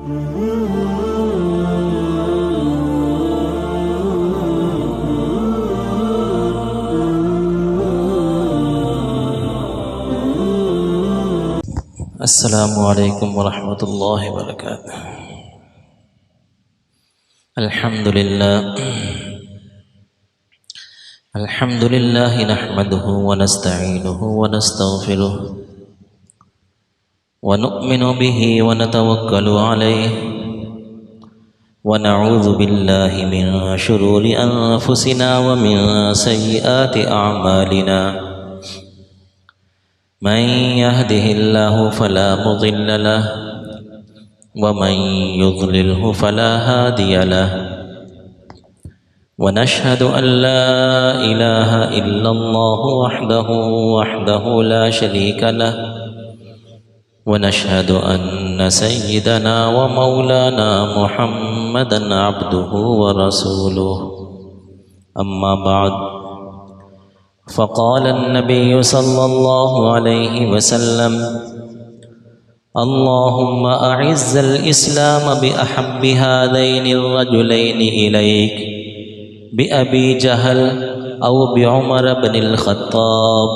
السلام علیکم ورحمۃ اللہ وبرکاتہ۔ الحمد للہ نحمده ونستعینه ونستغفره ونؤمن به ونتوکل علیہ ونعوذ باللہ من شرور انفسنا ومن سیئات اعمالنا، من يهده الله فلا مضل له ومن يضلله فلا هادي له، ونشهد أن لا إله إلا الله وحده لا شريك له، ونشهد أن سيدنا ومولانا محمدا عبده ورسوله، أما بعد، فقال النبي صلى الله عليه وسلم: اللهم أعز الإسلام بأحب هذين الرجلين إليك، بأبي جهل أو بعمر بن الخطاب،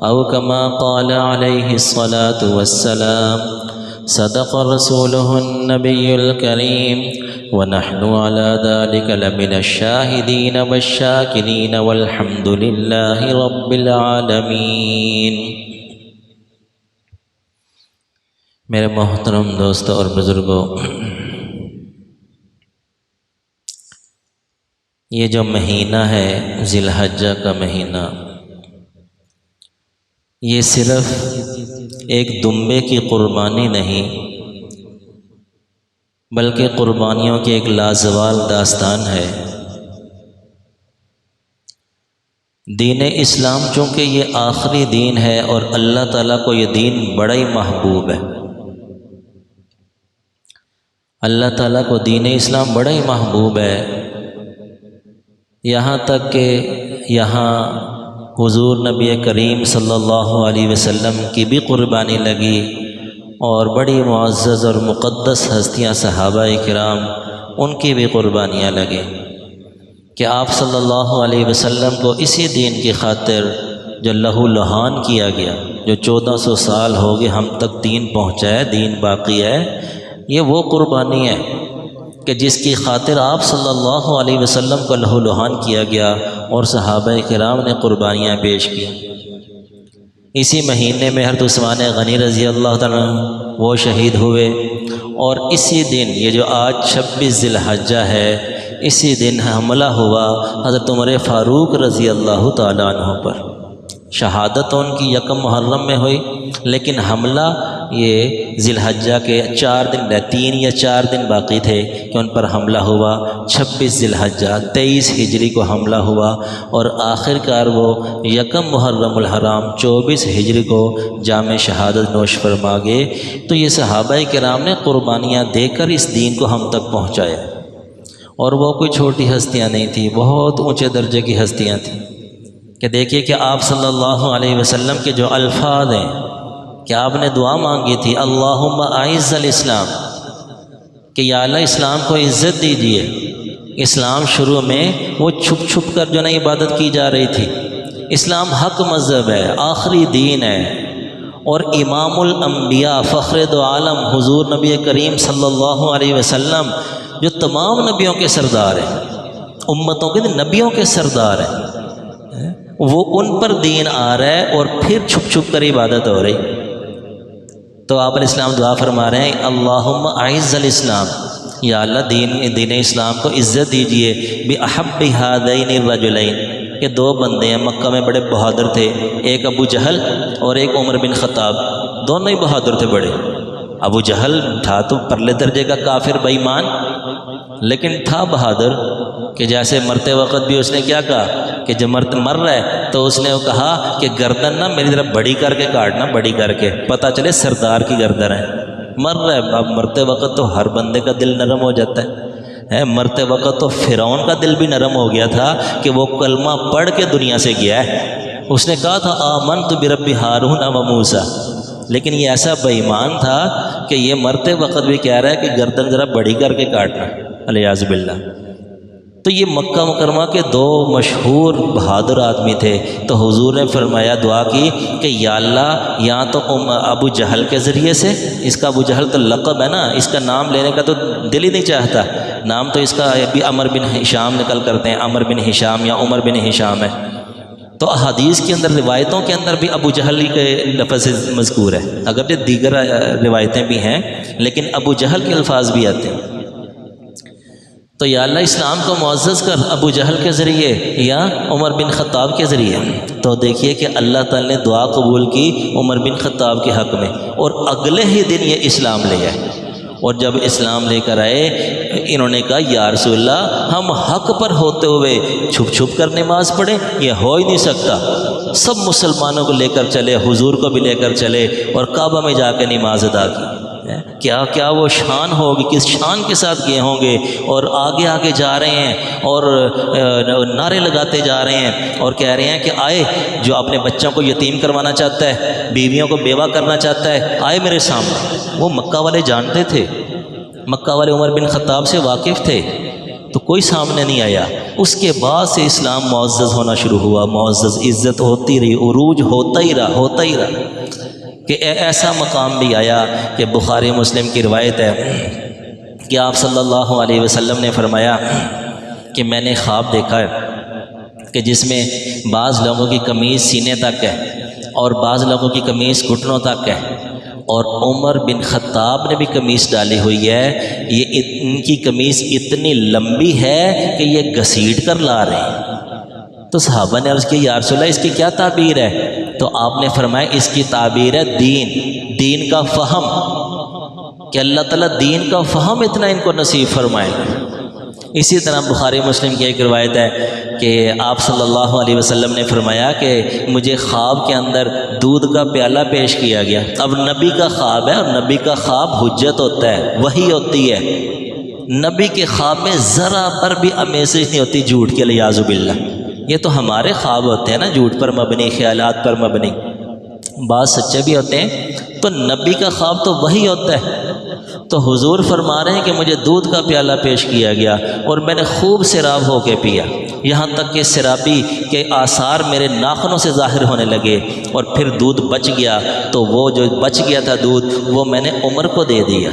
أو كما قال عليه الصلاة والسلام. صدق رسوله النبي الكريم، ونحن على ذلك لمن الشاهدين والشاكرين، والحمد لله رب العالمين۔ میرے محترم دوستوں اور بزرگوں، یہ جو مہینہ ہے ذی الحجہ کا مہینہ، یہ صرف ایک دمبے کی قربانی نہیں بلکہ قربانیوں کی ایک لازوال داستان ہے۔ دین اسلام چونکہ یہ آخری دین ہے اور اللہ تعالیٰ کو یہ دین بڑا ہی محبوب ہے، اللہ تعالیٰ کو دین اسلام بڑا ہی محبوب ہے، یہاں تک کہ یہاں حضور نبی کریم صلی اللہ علیہ وسلم کی بھی قربانی لگی، اور بڑی معزز اور مقدس ہستیاں صحابہ کرام ان کی بھی قربانیاں لگیں کہ آپ صلی اللہ علیہ وسلم کو اسی دین کی خاطر جو لہو لہان کیا گیا، جو 1400 سال ہو گئے ہم تک دین پہنچا ہے، دین باقی ہے، یہ وہ قربانی ہے کہ جس کی خاطر آپ صلی اللہ علیہ وسلم کو لہو لہان کیا گیا اور صحابہ کرام نے قربانیاں پیش کی۔ اسی مہینے میں حضرت عثمان غنی رضی اللہ تعالیٰ وہ شہید ہوئے، اور اسی دن یہ جو آج 26 ذی الحجہ ہے، اسی دن حملہ ہوا حضرت عمر فاروق رضی اللہ تعالیٰ عنہ پر۔ شہادت ان کی یکم محرم میں ہوئی، لیکن حملہ یہ ذی الحجہ کے 3 یا 4 دن باقی تھے کہ ان پر حملہ ہوا۔ 26 ذی الحجہ 23 ہجری کو حملہ ہوا، اور آخر کار وہ یکم محرم الحرام 24 ہجری کو جام شہادت نوش فرما گئے۔ تو یہ صحابہ کرام نے قربانیاں دے کر اس دین کو ہم تک پہنچایا، اور وہ کوئی چھوٹی ہستیاں نہیں تھیں، بہت اونچے درجے کی ہستیاں تھیں۔ کہ دیکھیے کہ آپ صلی اللہ علیہ وسلم کے جو الفاظ ہیں کہ آپ نے دعا مانگی تھی، اللہم اعز الاسلام، کہ یا اللہ اسلام کو عزت دیجیے۔ اسلام شروع میں وہ چھپ چھپ کر جو نا عبادت کی جا رہی تھی، اسلام حق مذہب ہے، آخری دین ہے، اور امام الانبیاء فخر دو عالم حضور نبی کریم صلی اللہ علیہ وسلم جو تمام نبیوں کے سردار ہیں، امتوں کے نبیوں کے سردار ہیں، وہ ان پر دین آ رہا ہے اور پھر چھپ چھپ کر عبادت ہو رہی۔ تو آپ علیہ السلام دعا فرما رہے ہیں، اللہم اعز الاسلام، یا اللہ دین اسلام کو عزت دیجئے، بأحب ہذین الرجلین، کہ 2 بندے ہیں مکہ میں بڑے بہادر تھے، ایک ابو جہل اور ایک عمر بن خطاب، دونوں ہی بہادر تھے بڑے۔ ابو جہل تھا تو پرلے درجے کا کافر بے ایمان، لیکن تھا بہادر، کہ جیسے مرتے وقت بھی اس نے کیا کہا کہ جب مر رہا ہے تو اس نے وہ کہا کہ گردن نہ میری طرف بڑی کر کے کاٹنا، بڑی کر کے، پتہ چلے سردار کی گردن ہے۔ مر رہا ہے، اب مرتے وقت تو ہر بندے کا دل نرم ہو جاتا ہے، مرتے وقت تو فرعون کا دل بھی نرم ہو گیا تھا کہ وہ کلمہ پڑھ کے دنیا سے گیا ہے۔ اس نے کہا تھا آمنت برب ہارون و موسیٰ، لیکن یہ ایسا بے ایمان تھا کہ یہ مرتے وقت بھی کہہ رہا ہے کہ گردن ذرا بڑی کر کے کاٹنا، الیاذ باللہ۔ تو یہ مکہ مکرمہ کے دو مشہور بہادر آدمی تھے، تو حضور نے فرمایا، دعا کی کہ یا اللہ یا تو ابو جہل کے ذریعے سے، اس کا ابو جہل تو لقب ہے نا، اس کا نام لینے کا تو دل ہی نہیں چاہتا، نام تو اس کا بھی عمر بن ہشام نکل کرتے ہیں، عمر بن ہشام یا عمر بن ہشام ہے، تو احادیث کے اندر روایتوں کے اندر بھی ابو جہل کے لفظ مذکور ہے، اگرچہ دیگر روایتیں بھی ہیں لیکن ابو جہل کے الفاظ بھی آتے ہیں۔ تو یا اللہ اسلام کو معزز کر ابو جہل کے ذریعے یا عمر بن خطاب کے ذریعے۔ تو دیکھیے کہ اللہ تعالی نے دعا قبول کی عمر بن خطاب کے حق میں، اور اگلے ہی دن یہ اسلام لے آئے، اور جب اسلام لے کر آئے انہوں نے کہا یا رسول اللہ ہم حق پر ہوتے ہوئے چھپ چھپ کر نماز پڑھیں، یہ ہو ہی نہیں سکتا، سب مسلمانوں کو لے کر چلے، حضور کو بھی لے کر چلے اور کعبہ میں جا کے نماز ادا کی۔ کیا وہ شان ہوگی، کس شان کے ساتھ گئے ہوں گے، اور آگے آگے جا رہے ہیں اور نعرے لگاتے جا رہے ہیں اور کہہ رہے ہیں کہ آئے جو اپنے بچوں کو یتیم کروانا چاہتا ہے، بیویوں کو بیوہ کرنا چاہتا ہے، آئے میرے سامنے۔ وہ مکہ والے جانتے تھے، مکہ والے عمر بن خطاب سے واقف تھے، تو کوئی سامنے نہیں آیا۔ اس کے بعد سے اسلام معزز ہونا شروع ہوا، معزز، عزت ہوتی رہی، عروج ہوتا ہی رہا کہ ایسا مقام بھی آیا کہ بخاری مسلم کی روایت ہے کہ آپ صلی اللہ علیہ وسلم نے فرمایا کہ میں نے خواب دیکھا ہے کہ جس میں بعض لوگوں کی قمیض سینے تک ہے اور بعض لوگوں کی قمیض گھٹنوں تک ہے، اور عمر بن خطاب نے بھی قمیض ڈالی ہوئی ہے، یہ ان کی قمیض اتنی لمبی ہے کہ یہ گھسیٹ کر لا رہے ہیں۔ تو صحابہ نے عرض کی یا رسول اللہ اس کی کیا تعبیر ہے؟ تو آپ نے فرمایا اس کی تعبیر ہے دین کا فہم، کہ اللہ تعالیٰ دین کا فہم اتنا ان کو نصیب فرمائے۔ اسی طرح بخاری مسلم کی ایک روایت ہے کہ آپ صلی اللہ علیہ وسلم نے فرمایا کہ مجھے خواب کے اندر دودھ کا پیالہ پیش کیا گیا۔ اب نبی کا خواب ہے، اور نبی کا خواب حجت ہوتا ہے، وحی ہوتی ہے، نبی کے خواب میں ذرا پر بھی امیزش نہیں ہوتی جھوٹ کے، الیاذ باللہ۔ یہ تو ہمارے خواب ہوتے ہیں نا، جھوٹ پر مبنی، خیالات پر مبنی، بعض سچے بھی ہوتے ہیں، تو نبی کا خواب تو وہی ہوتا ہے۔ تو حضور فرما رہے ہیں کہ مجھے دودھ کا پیالہ پیش کیا گیا اور میں نے خوب سیراب ہو کے پیا، یہاں تک کہ سیرابی کے آثار میرے ناخنوں سے ظاہر ہونے لگے، اور پھر دودھ بچ گیا، تو وہ جو بچ گیا تھا دودھ وہ میں نے عمر کو دے دیا۔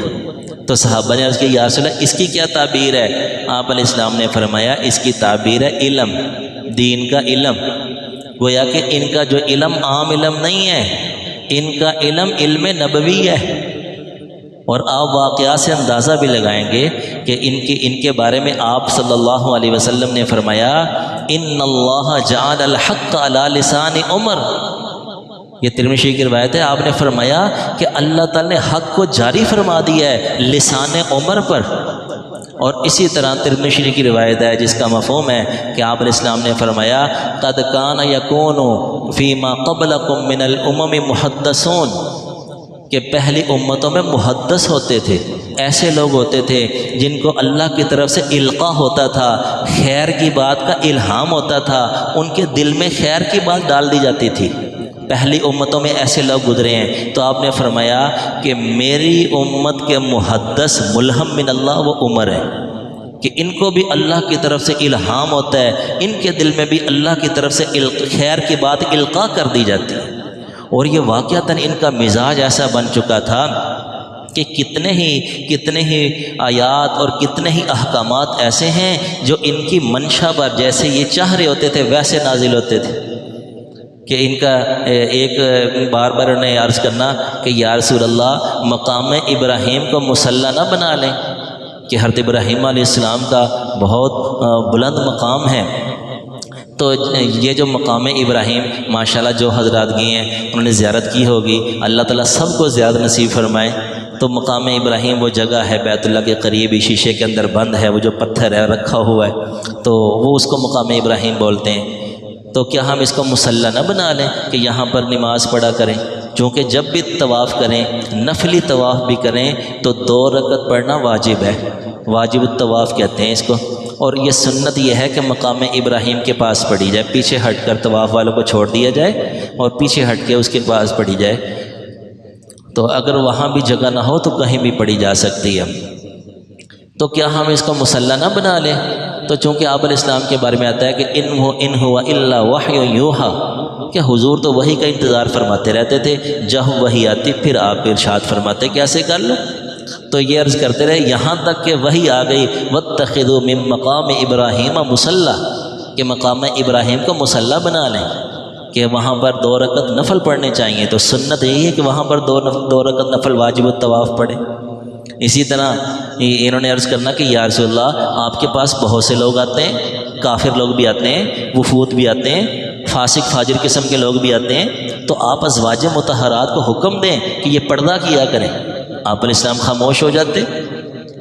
تو صحابہ نے عرض کیا یا رسول اللہ اس کی کیا تعبیر ہے؟ آپ علیہ السلام نے فرمایا اس کی تعبیر ہے علم، دین کا علم۔ گویا کہ ان کا جو علم عام علم نہیں ہے، ان کا علم نبوی ہے، اور آپ واقعات سے اندازہ بھی لگائیں گے کہ ان کے بارے میں آپ صلی اللہ علیہ وسلم نے فرمایا ان اللہ جعل الحق علی لسان عمر۔ یہ ترمذی کی روایت ہے، آپ نے فرمایا کہ اللہ تعالی نے حق کو جاری فرما دیا ہے لسان عمر پر۔ اور اسی طرح ترمذی کی روایت ہے جس کا مفہوم ہے کہ آپ علیہ السلام نے فرمایا قد کان یکون فیما قبلکم من الامم محدثون، کہ پہلی امتوں میں محدث ہوتے تھے، ایسے لوگ ہوتے تھے جن کو اللہ کی طرف سے القاء ہوتا تھا، خیر کی بات کا الہام ہوتا تھا، ان کے دل میں خیر کی بات ڈال دی جاتی تھی۔ پہلی امتوں میں ایسے لوگ گزرے ہیں، تو آپ نے فرمایا کہ میری امت کے محدث ملہم من اللہ وہ عمر ہے، کہ ان کو بھی اللہ کی طرف سے الہام ہوتا ہے، ان کے دل میں بھی اللہ کی طرف سے خیر کی بات القاء کر دی جاتی ہے۔ اور یہ واقعتاً ان کا مزاج ایسا بن چکا تھا کہ کتنے ہی آیات اور کتنے ہی احکامات ایسے ہیں جو ان کی منشا پر جیسے یہ چاہ رہے ہوتے تھے ویسے نازل ہوتے تھے، کہ ان کا ایک بار نے عرض کرنا کہ یا رسول اللہ مقام ابراہیم کو مصلی نہ بنا لیں، کہ حضرت ابراہیم علیہ السلام کا بہت بلند مقام ہے۔ تو یہ جو مقام ابراہیم ماشاءاللہ جو حضرات گئے ہیں انہوں نے زیارت کی ہوگی، اللہ تعالیٰ سب کو زیادہ نصیب فرمائے۔ تو مقام ابراہیم وہ جگہ ہے بیت اللہ کے قریب ہی، شیشے کے اندر بند ہے، وہ جو پتھر ہے رکھا ہوا ہے، تو وہ اس کو مقام ابراہیم بولتے ہیں۔ تو کیا ہم اس کو مصلی نہ بنا لیں کہ یہاں پر نماز پڑھا کریں؟ چونکہ جب بھی طواف کریں، نفلی طواف بھی کریں تو 2 رکعت پڑھنا واجب ہے، واجب الطواف کہتے ہیں اس کو۔ اور یہ سنت یہ ہے کہ مقام ابراہیم کے پاس پڑھی جائے، پیچھے ہٹ کر طواف والوں کو چھوڑ دیا جائے اور پیچھے ہٹ کے اس کے پاس پڑھی جائے۔ تو اگر وہاں بھی جگہ نہ ہو تو کہیں بھی پڑھی جا سکتی ہے۔ تو کیا ہم اس کو مصلی نہ بنا لیں؟ تو چونکہ آپ علیہ السلام کے بارے میں آتا ہے کہ ان هو الا وحی یوحی، کہ حضور تو وحی کا انتظار فرماتے رہتے تھے، جب وحی آتی پھر آپ ارشاد فرماتے کہ ایسے کر لو۔ تو یہ عرض کرتے رہے یہاں تک کہ وحی آ گئی واتخذوا من مقام ابراہیم مصلی، کہ مقام ابراہیم کو مصلی بنا لیں، کہ وہاں پر 2 رکعت نفل پڑھنے چاہیے۔ تو سنت یہی ہے کہ وہاں پر 2 رکعت نفل واجب الطواف پڑھے۔ اسی طرح انہوں نے عرض کرنا کہ یا رسول اللہ آپ کے پاس بہت سے لوگ آتے ہیں، کافر لوگ بھی آتے ہیں، وفود بھی آتے ہیں، فاسق فاجر قسم کے لوگ بھی آتے ہیں، تو آپ ازواج مطہرات کو حکم دیں کہ یہ پردہ کیا کریں۔ آپ علیہ السلام خاموش ہو جاتے،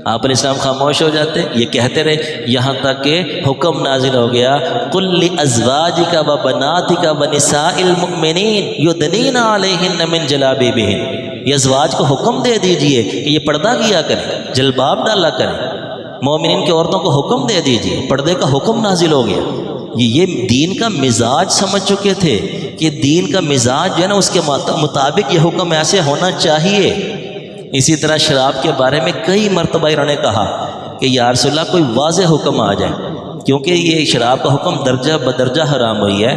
آپ علیہ السلام خاموش ہو جاتے، یہ کہتے رہے یہاں تک کہ حکم نازل ہو گیا قل لازواجک و بناتک و نساء المؤمنین یدنین علیہن من جلابیبہن، یہ ازواج کو حکم دے دیجئے کہ یہ پردہ کیا کریں، جلباب ڈالا کریں۔ مومنین کی عورتوں کو حکم دے دیجئے، پردے کا حکم نازل ہو گیا۔ یہ دین کا مزاج سمجھ چکے تھے کہ دین کا مزاج جو ہے نا اس کے مطابق یہ حکم ایسے ہونا چاہیے۔ اسی طرح شراب کے بارے میں کئی مرتبہ انہوں نے کہا کہ یا رسول اللہ کوئی واضح حکم آ جائے، کیونکہ یہ شراب کا حکم درجہ بدرجہ حرام ہوئی ہے۔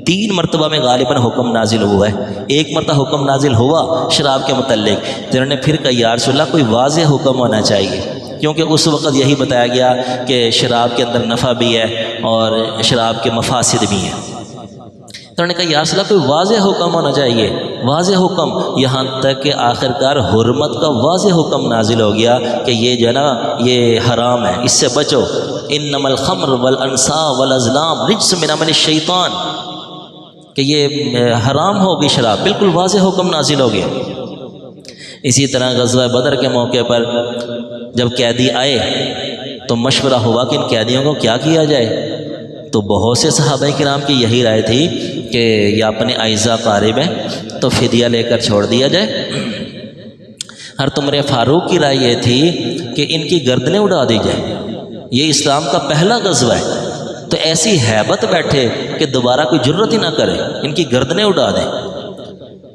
3 مرتبہ میں غالباً حکم نازل ہوا ہے، 1 مرتبہ حکم نازل ہوا شراب کے متعلق، تو انہوں نے پھر کہا یا رسول اللہ کوئی واضح حکم ہونا چاہیے، کیونکہ اس وقت یہی بتایا گیا کہ شراب کے اندر نفع بھی ہے اور شراب کے مفاسد بھی ہیں۔ تو انہوں نے کہا یا رسول اللہ کوئی واضح حکم ہونا چاہیے، واضح حکم، یہاں تک کہ آخرکار حرمت کا واضح حکم نازل ہو گیا کہ یہ جو ہے نا یہ حرام ہے، اس سے بچو، انما الخمر والانصاب والازلام رجس من عمل الشیطان، کہ یہ حرام ہوگی شراب، بالکل واضح حکم نازل ہو گیا۔ اسی طرح غزوہ بدر کے موقع پر جب قیدی آئے تو مشورہ ہوا کہ ان قیدیوں کو کیا کیا جائے، تو بہت سے صحابہ کرام کی یہی رائے تھی کہ یہ اپنے اعزا قارب ہیں تو فدیہ لے کر چھوڑ دیا جائے۔ حضرت عمر فاروق کی رائے یہ تھی کہ ان کی گردنیں اڑا دی جائیں، یہ اسلام کا پہلا غزوہ ہے، تو ایسی ہیبت بیٹھے کہ دوبارہ کوئی جرت ہی نہ کرے، ان کی گردنیں اڑا دیں۔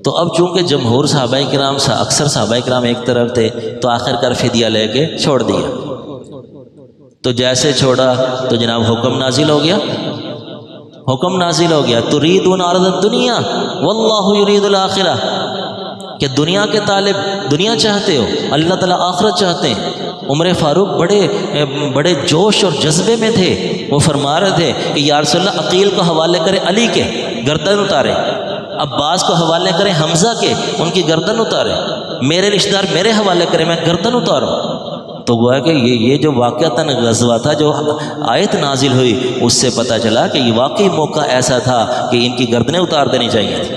تو اب چونکہ جمہور صحابہ کرام اکثر صحابہ کرام ایک طرف تھے تو آخر کار فدیہ لے کے چھوڑ دیا۔ تو جیسے چھوڑا تو جناب حکم نازل ہو گیا، حکم نازل ہو گیا تريدون عرض الدنيا واللہ يريد الآخرہ، کہ دنیا کے طالب دنیا چاہتے ہو، اللہ تعالیٰ آخرت چاہتے ہیں۔ عمر فاروق بڑے جوش اور جذبے میں تھے، وہ فرما رہے تھے کہ یا رسول اللہ عقیل کو حوالے کرے علی کے، گردن اتارے، عباس کو حوالے کرے حمزہ کے، ان کی گردن اتارے، میرے رشتہ دار میرے حوالے کرے، میں گردن اتاروں۔ تو وہ ہے کہ یہ جو واقعتاً غزوہ تھا، جو آیت نازل ہوئی اس سے پتہ چلا کہ یہ واقعی موقع ایسا تھا کہ ان کی گردنیں اتار دینی چاہیے تھی۔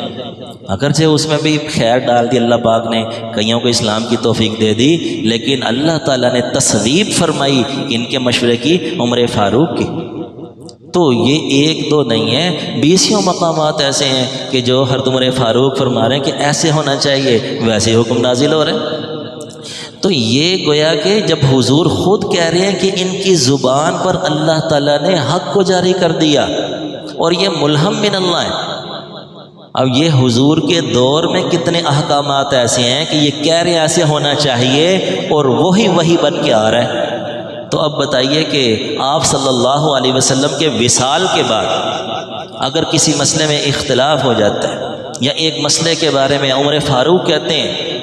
اگرچہ اس میں بھی خیر ڈال دی اللہ پاک نے، کئیوں کو اسلام کی توفیق دے دی، لیکن اللہ تعالیٰ نے تصویب فرمائی ان کے مشورے کی، عمر فاروق کی۔ تو یہ 1-2 نہیں ہیں، 20 مقامات ایسے ہیں کہ جو حضرت عمر فاروق فرما رہے ہیں کہ ایسے ہونا چاہیے، ویسے حکم نازل ہو رہے ہیں۔ تو یہ گویا کہ جب حضور خود کہہ رہے ہیں کہ ان کی زبان پر اللہ تعالیٰ نے حق کو جاری کر دیا اور یہ ملہم من اللہ ہے، اب یہ حضور کے دور میں کتنے احکامات ایسے ہیں کہ یہ کہہ رہے ہیں ایسے ہونا چاہیے اور وہی بن کے آ رہا ہے۔ تو اب بتائیے کہ آپ صلی اللہ علیہ وسلم کے وصال کے بعد اگر کسی مسئلے میں اختلاف ہو جاتا ہے، یا ایک مسئلے کے بارے میں عمر فاروق کہتے ہیں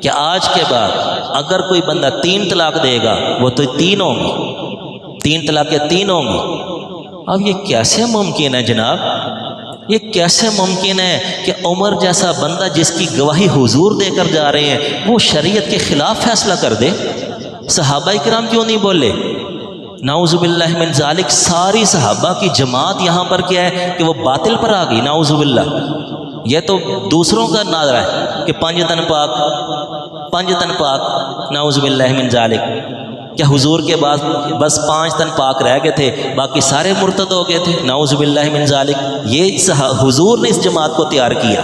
کہ آج کے بعد اگر کوئی بندہ 3 طلاق دے گا وہ تو 3 ہوں گی، 3 طلاقیں 3 ہوں گی۔ اب یہ کیسے ممکن ہے جناب، یہ کیسے ممکن ہے کہ عمر جیسا بندہ جس کی گواہی حضور دے کر جا رہے ہیں وہ شریعت کے خلاف فیصلہ کر دے؟ صحابہ کرام کیوں نہیں بولے؟ نعوذ باللہ من ذالک، ساری صحابہ کی جماعت یہاں پر کیا ہے کہ وہ باطل پر آ گئی، نعوذ باللہ۔ یہ تو دوسروں کا نعرہ ہے کہ 5 تن پاک، نعوذ باللہ من ذالک۔ کیا حضور کے بعد بس 5 تن پاک رہ گئے تھے، باقی سارے مرتد ہو گئے تھے؟ نعوذ باللہ من ذالک۔ یہ حضور نے اس جماعت کو تیار کیا،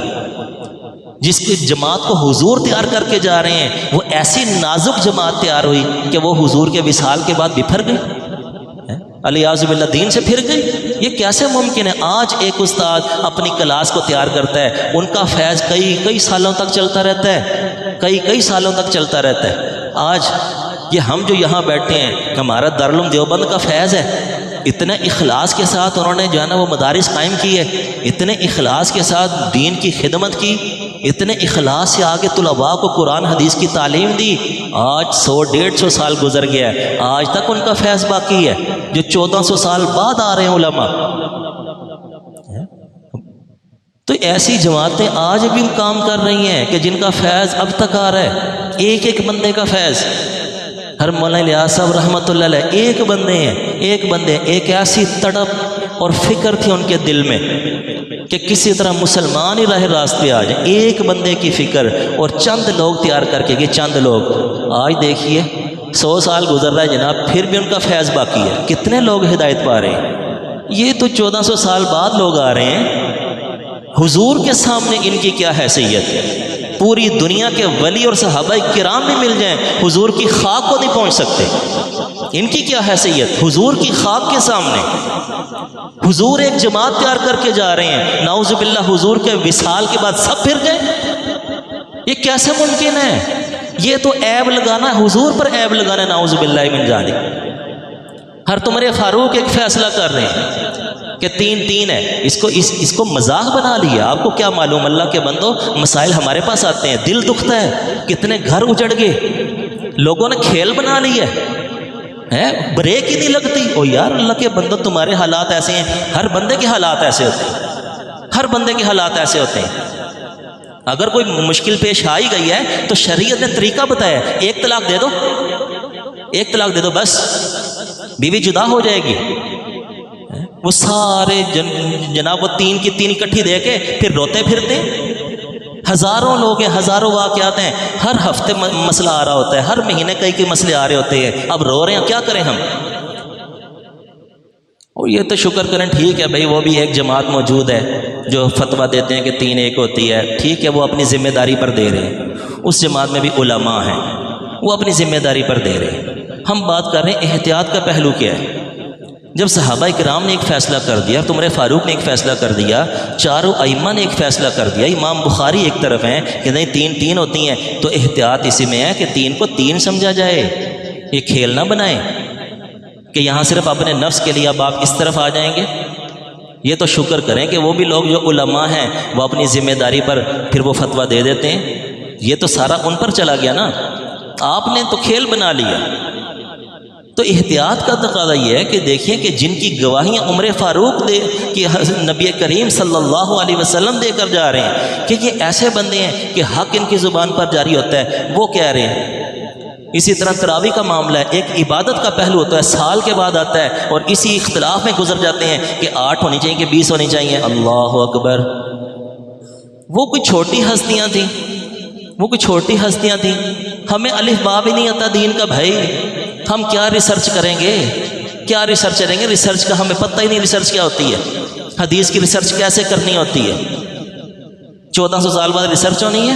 جس کی جماعت کو حضور تیار کر کے جا رہے ہیں، وہ ایسی نازک جماعت تیار ہوئی کہ وہ حضور کے وصال کے بعد بکھر گئی، الیاذ باللہ دین سے پھر گئی۔ یہ کیسے ممکن ہے؟ آج ایک استاد اپنی کلاس کو تیار کرتا ہے، ان کا فیض کئی سالوں تک چلتا رہتا ہے، کئی سالوں تک چلتا رہتا ہے۔ آج یہ ہم جو یہاں بیٹھے ہیں، ہمارا دارالعلوم دیوبند کا فیض ہے، اتنے اخلاص کے ساتھ انہوں نے جو ہے نا وہ مدارس قائم کی ہے، اتنے اخلاص کے ساتھ دین کی خدمت کی، اتنے اخلاص سے آگے طلباء کو قرآن حدیث کی تعلیم دی۔ آج 100-150 سال گزر گیا ہے، آج تک ان کا فیض باقی ہے، جو 1400 سال بعد آ رہے ہیں علماء۔ تو ایسی جماعتیں آج بھی کام کر رہی ہیں کہ جن کا فیض اب تک آ رہا ہے، ایک بندے کا فیض۔ ہر مولانا الیاس صاحب رحمۃ اللہ علیہ ایک بندے ایک ایسی تڑپ اور فکر تھی ان کے دل میں کہ کسی طرح مسلمان ہی راہ راست پہ آ جائیں، ایک بندے کی فکر، اور چند لوگ تیار کر کے، یہ چند لوگ۔ آج دیکھیے 100 سال گزر رہا ہے جناب، پھر بھی ان کا فیض باقی ہے، کتنے لوگ ہدایت پا رہے ہیں۔ یہ تو 1400 سال بعد لوگ آ رہے ہیں، حضور کے سامنے ان کی کیا حیثیت ہے؟ پوری دنیا کے ولی اور صحابہ کرام بھی مل جائیں، حضور کی خاک کو نہیں پہنچ سکتے۔ ان کی کیا حیثیت حضور کی خاک کے سامنے؟ حضور ایک جماعت تیار کر کے جا رہے ہیں، نعوذ باللہ حضور کے وصال کے بعد سب پھر گئے، یہ کیسے ممکن ہے؟ یہ تو عیب لگانا، حضور پر عیب لگانا، نعوذ باللہ من ذالک۔ ہر تمہارے فاروق ایک فیصلہ کر رہے ہیں کہ 3 ہے، اس کو مذاق بنا لیا۔ آپ کو کیا معلوم؟ اللہ کے بندو، مسائل ہمارے پاس آتے ہیں، دل دکھتا ہے، کتنے گھر اجڑ گئے، لوگوں نے کھیل بنا لیا ہے، بریک ہی نہیں لگتی۔ او یار اللہ کے بندو، تمہارے حالات ایسے ہیں، ہر بندے کے حالات ایسے ہوتے ہیں، ہر بندے کے حالات ایسے ہوتے ہیں۔ اگر کوئی مشکل پیش آئی گئی ہے تو شریعت نے طریقہ بتایا، ایک طلاق دے دو بس، بیوی جدا ہو جائے گی۔ وہ سارے جناب وہ 3 کی 3 اکٹھی دے کے پھر روتے پھرتے، ہزاروں لوگ ہیں، ہزاروں واقعات ہیں، ہر ہفتے مسئلہ آ رہا ہوتا ہے، ہر مہینے کئی مسئلے آ رہے ہوتے ہیں، اب رو رہے ہیں، کیا کریں ہم؟ اور یہ تو شکر کریں، ٹھیک ہے بھائی، وہ بھی ایک جماعت موجود ہے جو فتویٰ دیتے ہیں کہ 3 ایک ہوتی ہے، ٹھیک ہے، وہ اپنی ذمہ داری پر دے رہے ہیں، اس جماعت میں بھی علماء ہیں، وہ اپنی ذمہ داری پر دے رہے ہیں۔ ہم بات کر رہے ہیں احتیاط کا پہلو کیا ہے۔ جب صحابہ کرام نے ایک فیصلہ کر دیا، عمر فاروق نے ایک فیصلہ کر دیا، چاروں ائمہ نے ایک فیصلہ کر دیا، امام بخاری ایک طرف ہیں کہ نہیں 3 ہوتی ہیں، تو احتیاط اسی میں ہے کہ 3 کو 3 سمجھا جائے، یہ کھیل نہ بنائیں کہ یہاں صرف اپنے نفس کے لیے اب آپ اس طرف آ جائیں گے۔ یہ تو شکر کریں کہ وہ بھی لوگ جو علماء ہیں وہ اپنی ذمہ داری پر پھر وہ فتویٰ دے دیتے ہیں، یہ تو سارا ان پر چلا گیا نا، آپ نے تو کھیل بنا لیا۔ تو احتیاط کا تقاضا یہ ہے کہ دیکھیں کہ جن کی گواہیاں عمر فاروق دے کہ نبی کریم صلی اللہ علیہ وسلم دے کر جا رہے ہیں کہ یہ ایسے بندے ہیں کہ حق ان کی زبان پر جاری ہوتا ہے، وہ کہہ رہے ہیں۔ اسی طرح تراویح کا معاملہ ہے، ایک عبادت کا پہلو ہوتا ہے، سال کے بعد آتا ہے، اور اسی اختلاف میں گزر جاتے ہیں کہ 8 ہونی چاہیے کہ 20 ہونی چاہیے۔ اللہ اکبر، وہ کوئی چھوٹی ہستیاں تھیں، ہمیں الف با بھی نہیں آتا دین کا بھائی، ہم کیا ریسرچ کریں گے؟ ریسرچ کا ہمیں پتہ ہی نہیں، ریسرچ کیا ہوتی ہے، حدیث کی ریسرچ کیسے کرنی ہوتی ہے، 1400 سال بعد ریسرچ ہونی ہے۔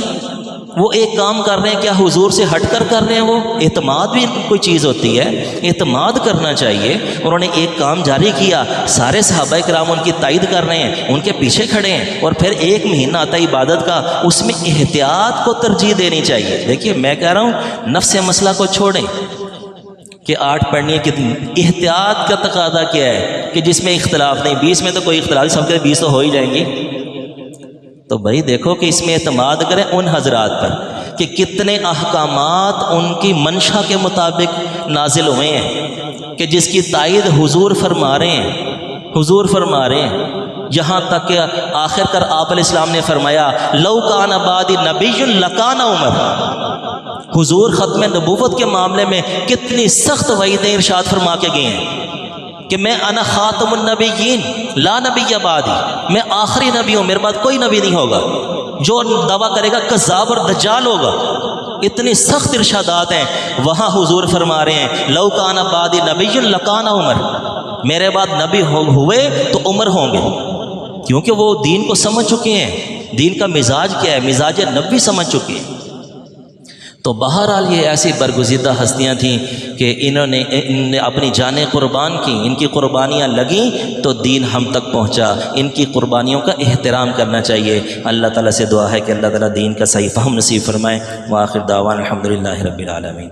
وہ ایک کام کر رہے ہیں، کیا حضور سے ہٹ کر رہے ہیں؟ وہ اعتماد بھی کوئی چیز ہوتی ہے، اعتماد کرنا چاہیے۔ انہوں نے ایک کام جاری کیا، سارے صحابہ کرام ان کی تائید کر رہے ہیں، ان کے پیچھے کھڑے ہیں، اور پھر ایک مہینہ آتا ہے عبادت کا، اس میں احتیاط کو ترجیح دینی چاہیے۔ دیکھیے میں کہہ رہا ہوں نفس مسئلہ کو چھوڑیں کہ 8 پڑھنی ہے کتنی، احتیاط کا تقاضا کیا ہے کہ جس میں اختلاف نہیں، 20 میں تو کوئی اختلاف نہیں، سب کے 20 تو ہو ہی جائیں گی۔ تو بھائی دیکھو کہ اس میں اعتماد کریں ان حضرات پر کہ کتنے احکامات ان کی منشا کے مطابق نازل ہوئے ہیں کہ جس کی تائید حضور فرما رہے ہیں، یہاں تک کہ آخر کر آپ علیہ السلام نے فرمایا لو کان بعدی نبی لکان عمر۔ حضور ختم نبوت کے معاملے میں کتنی سخت وعیدیں ارشاد فرما کے گئے ہیں کہ میں انا خاتم النبیین لا نبی بعدی، میں آخری نبی ہوں، میرے بعد کوئی نبی نہیں ہوگا، جو دعویٰ کرے گا کذاب اور دجال ہوگا۔ اتنی سخت ارشادات ہیں، وہاں حضور فرما رہے ہیں لو کان بعدی نبی لکان عمر، میرے بعد نبی ہوئے تو عمر ہوں گے، کیونکہ وہ دین کو سمجھ چکے ہیں، دین کا مزاج کیا ہے، مزاج نبی سمجھ چکے ہیں۔ تو بہرحال یہ ایسی برگزیدہ ہستیاں تھیں کہ ان نے اپنی جانیں قربان کی، ان کی قربانیاں لگیں تو دین ہم تک پہنچا۔ ان کی قربانیوں کا احترام کرنا چاہیے۔ اللہ تعالیٰ سے دعا ہے کہ اللہ تعالیٰ دین کا صحیح فہم نصیب فرمائے۔ وآخر دعوانا الحمدللہ رب العالمین۔